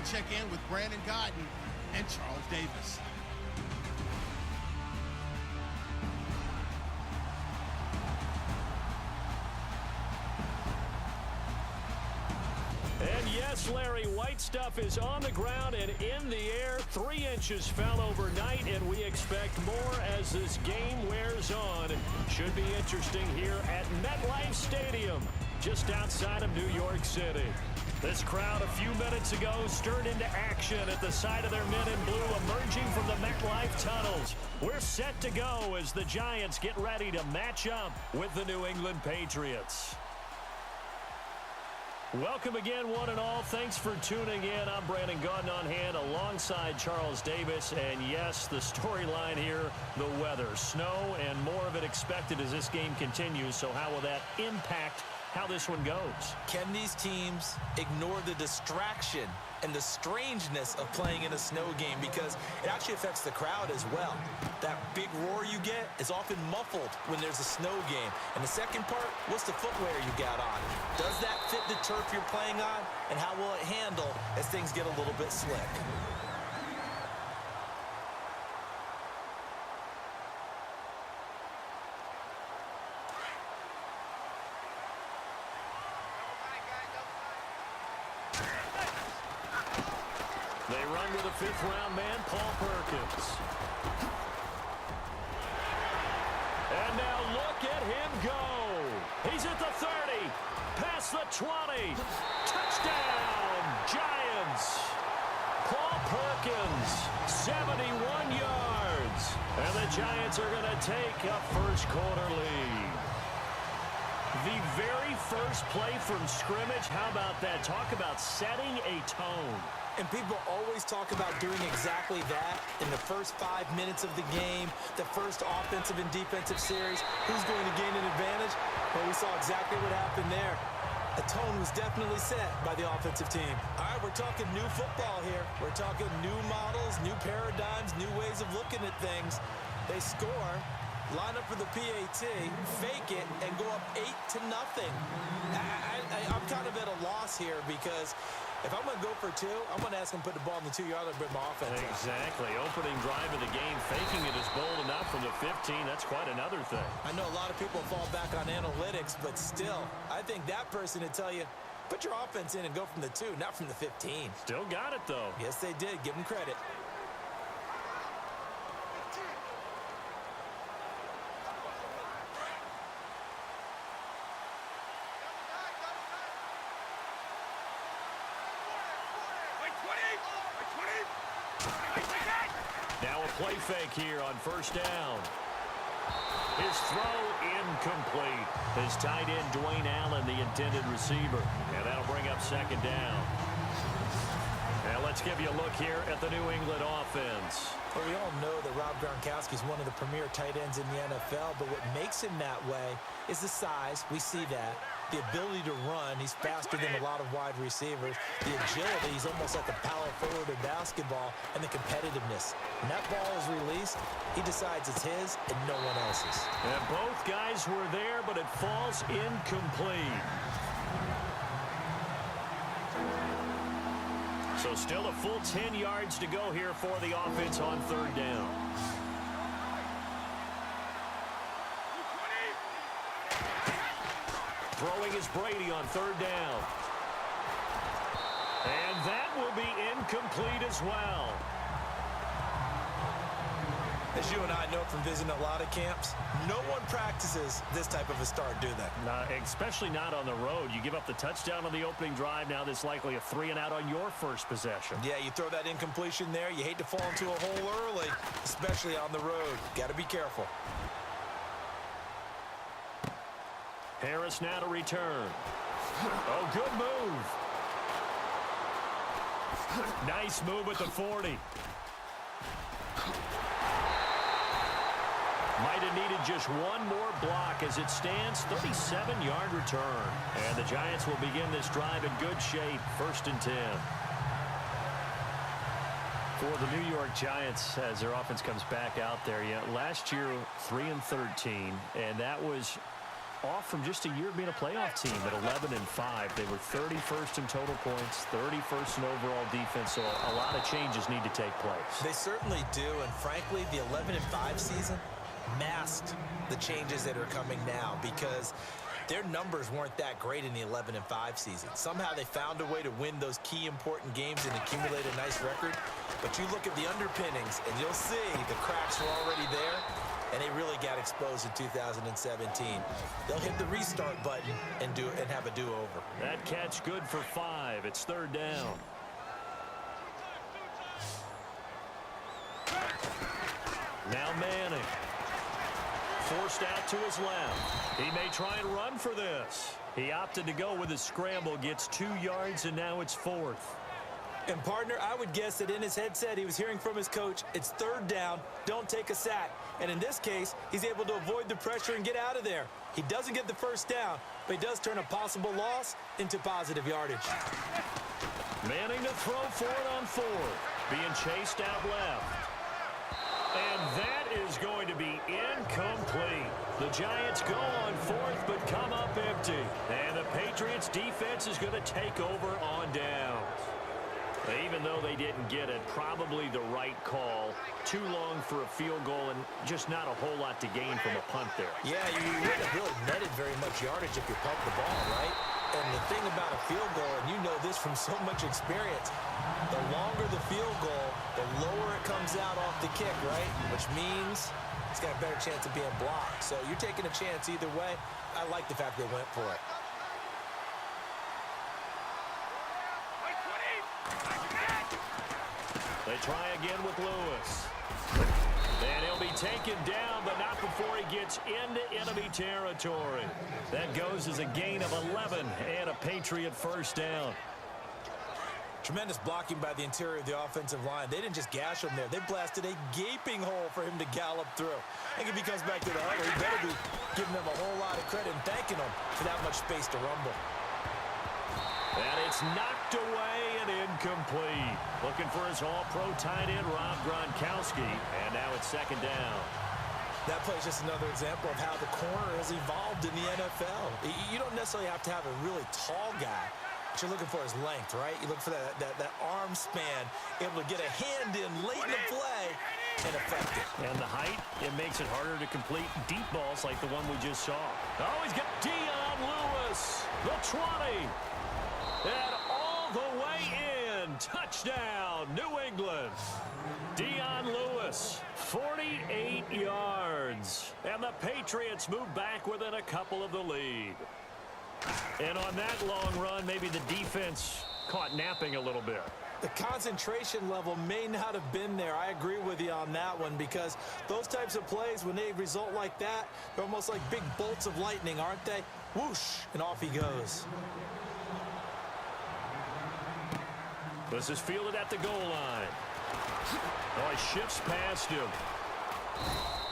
we check in with Brandon Gaudin and Charles Davis. And yes, Larry, white stuff is on the ground and in the air. 3 inches fell overnight, and we expect more as this game wears on. Should be interesting here at MetLife Stadium, just outside of New York City. This crowd a few minutes ago stirred into action at the side of their men in blue emerging from the MetLife tunnels. We're set to go as the Giants get ready to match up with the New England Patriots. Welcome again, one and all. Thanks for tuning in. I'm Brandon Gaudin on hand alongside Charles Davis. And yes, the storyline here, the weather. Snow and more of it expected as this game continues. So how will that impact how this one goes? Can these teams ignore the distraction and the strangeness of playing in a snow game? Because it actually affects the crowd as well. That big roar you get is often muffled when there's a snow game. And the second part, what's the footwear you got on? Does that fit the turf you're playing on? And how will it handle as things get a little bit slick? They run with a 5th-round man, Paul Perkins. And now look at him go. He's at the 30, past the 20. Touchdown, Giants. Paul Perkins, 71 yards. And the Giants are going to take a first-quarter lead. The very first play from scrimmage, how about that? Talk about setting a tone. And people always talk about doing exactly that in the first 5 minutes of the game, the first offensive and defensive series. Who's going to gain an advantage? Well, we saw exactly what happened there. The tone was definitely set by the offensive team. All right, we're talking new football here. We're talking new models, new paradigms, new ways of looking at things. They score, line up for the PAT, fake it, and go up 8-0. I'm kind of at a loss here because if I'm going to go for 2, I'm going to ask him to put the ball in the 2-yard line and bring my offense out. Exactly. Opening drive of the game, faking it is bold enough from the 15. That's quite another thing. I know a lot of people fall back on analytics, but still, I think that person would tell you, put your offense in and go from the 2, not from the 15. Still got it, though. Yes, they did. Give them credit. Now a play fake here on first down. His throw incomplete. His tight end, Dwayne Allen, the intended receiver. And that'll bring up second down. Now let's give you a look here at the New England offense. Well, we all know that Rob Gronkowski is one of the premier tight ends in the NFL, but what makes him that way is the size. We see that. The ability to run. He's faster than a lot of wide receivers. The agility. He's almost like a power forward in basketball. And the competitiveness. When that ball is released, he decides it's his and no one else's. And both guys were there, but it falls incomplete. So still a full 10 yards to go here for the offense on third down. Throwing is Brady on third down. And that will be incomplete as well. As you and I know from visiting a lot of camps, no one practices this type of a start, do they? Especially not on the road. You give up the touchdown on the opening drive. Now there's likely a 3-and-out on your first possession. Yeah, you throw that incompletion there. You hate to fall into a hole early, especially on the road. Got to be careful. Harris now to return. Oh, good move. Nice move at the 40. Might have needed just one more block as it stands. 37-yard return. And the Giants will begin this drive in good shape. 1st and 10. For the New York Giants, as their offense comes back out there, last year 3-13, and that was off from just a year of being a playoff team at 11-5. They were 31st in total points, 31st in overall defense, so a lot of changes need to take place. They certainly do, and frankly, the 11-5 season masked the changes that are coming now because their numbers weren't that great in the 11-5 season. Somehow they found a way to win those key important games and accumulate a nice record. But you look at the underpinnings, and you'll see the cracks were already there, and they really got exposed in 2017. They'll hit the restart button and have a do-over. That catch good for 5. It's 3rd down. Now Manning. Forced out to his left. He may try and run for this. He opted to go with his scramble, gets 2 yards, and now it's 4th. And, partner, I would guess that in his headset he was hearing from his coach, it's 3rd down, don't take a sack. And in this case, he's able to avoid the pressure and get out of there. He doesn't get the 1st down, but he does turn a possible loss into positive yardage. Manning to throw for it on 4th. Being chased out left. And that is going to be incomplete. The Giants go on 4th, but come up empty. And the Patriots defense is going to take over on downs. Even though they didn't get it, probably the right call. Too long for a field goal and just not a whole lot to gain from a punt there. Yeah, you wouldn't have really netted very much yardage if you pumped the ball, right? And the thing about a field goal, and you know this from so much experience, the longer the field goal, the lower it comes out off the kick, right? Which means it's got a better chance of being blocked. So you're taking a chance either way. I like the fact they went for it. They try again with Lewis. And he'll be taken down, but not before he gets into enemy territory. That goes as a gain of 11 and a Patriot 1st down. Tremendous blocking by the interior of the offensive line. They didn't just gash him there. They blasted a gaping hole for him to gallop through. I think if he comes back to the huddle, he better be giving them a whole lot of credit and thanking them for that much space to rumble. And it's knocked away and incomplete. Looking for his all-pro tight end, Rob Gronkowski. And now it's 2nd down. That play is just another example of how the corner has evolved in the NFL. You don't necessarily have to have a really tall guy. What you're looking for is length, right? You look for that arm span, able to get a hand in late in the play and effective. And the height, it makes it harder to complete deep balls like the one we just saw. Oh, he's got Dion Lewis, the 20. And all the way in. Touchdown, New England. Dion Lewis, 48 yards. And the Patriots move back within a couple of the lead. And on that long run, maybe the defense caught napping a little bit. The concentration level may not have been there. I agree with you on that one because those types of plays, when they result like that, they're almost like big bolts of lightning, aren't they? Whoosh, and off he goes. This is fielded at the goal line. Oh, he shifts past him.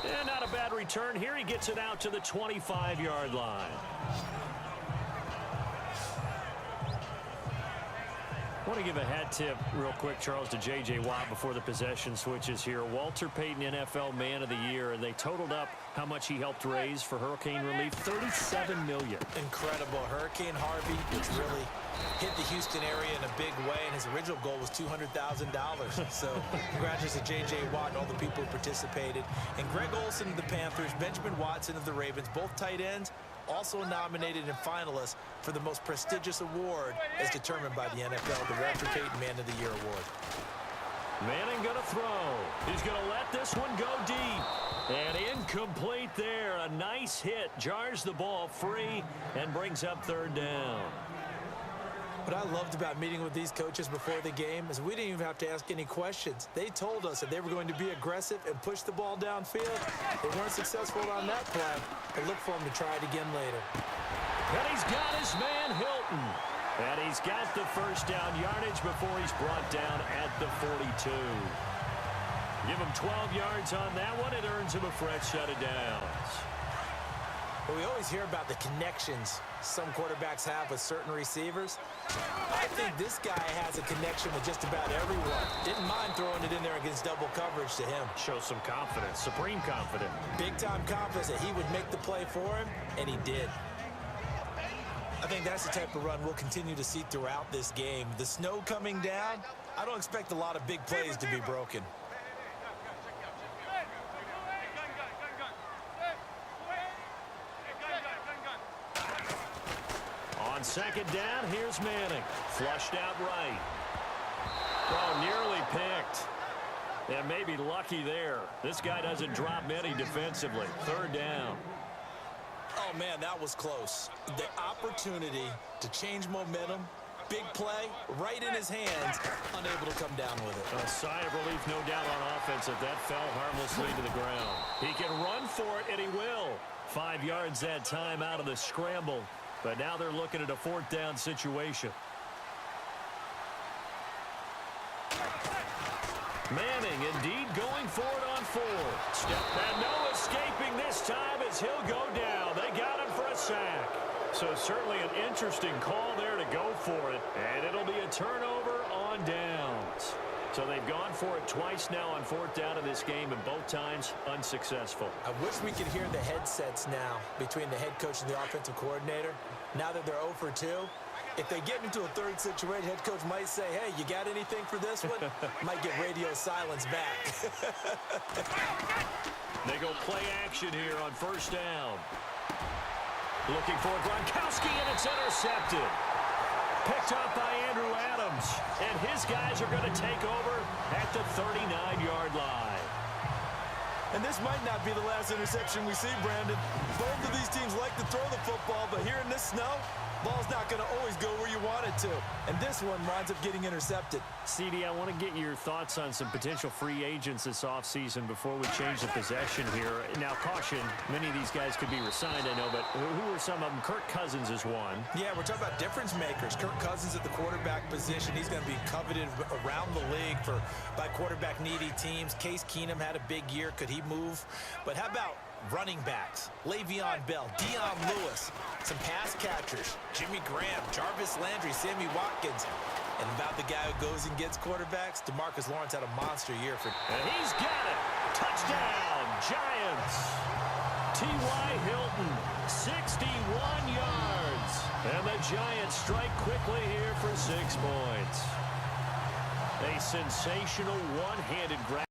And not a bad return here. He gets it out to the 25-yard line. I want to give a hat tip real quick, Charles, to J.J. Watt before the possession switches here. Walter Payton, NFL Man of the Year, and they totaled up how much he helped raise for hurricane relief, $37 million. Incredible. Hurricane Harvey, which really hit the Houston area in a big way, and his original goal was $200,000. So congratulations to J.J. Watt and all the people who participated. And Greg Olsen of the Panthers, Benjamin Watson of the Ravens, both tight ends, also nominated and finalists for the most prestigious award as determined by the NFL, the Walter Payton Man of the Year Award. Manning going to throw. He's going to let this one go deep. And incomplete there. A nice hit. Jars the ball free and brings up 3rd down. What I loved about meeting with these coaches before the game is we didn't even have to ask any questions. They told us that they were going to be aggressive and push the ball downfield. They weren't successful on that play, but look for them to try it again later. And he's got his man Hilton. And he's got the 1st down yardage before he's brought down at the 42. Give him 12 yards on that one. It earns him a fresh set of downs. Well, we always hear about the connections some quarterbacks have with certain receivers. I think this guy has a connection with just about everyone. Didn't mind throwing it in there against double coverage to him. Shows some confidence, supreme confidence. Big-time confidence that he would make the play for him, and he did. I think that's the type of run we'll continue to see throughout this game. The snow coming down, I don't expect a lot of big plays to be broken. On second down, here's Manning. Flushed out right. Oh, nearly picked. And maybe lucky there. This guy doesn't drop many defensively. Third down. Oh, man, that was close. The opportunity to change momentum, big play, right in his hands, unable to come down with it. A sigh of relief, no doubt, on offense if that fell harmlessly to the ground. He can run for it, and he will. 5 yards that time out of the scramble. But now they're looking at a fourth down situation. Manning indeed going for it on fourth. Step and no escaping this time as he'll go down. They got him for a sack. So certainly an interesting call there to go for it. And it'll be a turnover on downs. So they've gone for it twice now on fourth down in this game, and both times unsuccessful. I wish we could hear the headsets now between the head coach and the offensive coordinator. Now that they're 0 for 2, if they get into a third situation, head coach might say, hey, you got anything for this one? Might get radio silence back. They go play action here on first down. Looking for Gronkowski, and it's intercepted. Picked up by Andrew Adams, and his guys are going to take over at the 39-yard line. And this might not be the last interception we see, Brandon. Both of these teams like to throw the football, but here in this snow, ball's not going to always go where you want it to. And this one winds up getting intercepted. CD, I want to get your thoughts on some potential free agents this offseason before we change the possession here. Now, caution, many of these guys could be resigned, I know, but who are some of them? Kirk Cousins is one. Yeah, we're talking about difference makers. Kirk Cousins at the quarterback position. He's going to be coveted around the league by quarterback-needy teams. Case Keenum had a big year. Could he move? But how about running backs? Le'Veon Bell, Dion Lewis, some pass catchers, Jimmy Graham, Jarvis Landry, Sammy Watkins. And about the guy who goes and gets quarterbacks, DeMarcus Lawrence had a monster year for. And he's got it. Touchdown, Giants. T.Y. Hilton, 61 yards. And the Giants strike quickly here for 6 points. A sensational one-handed grab.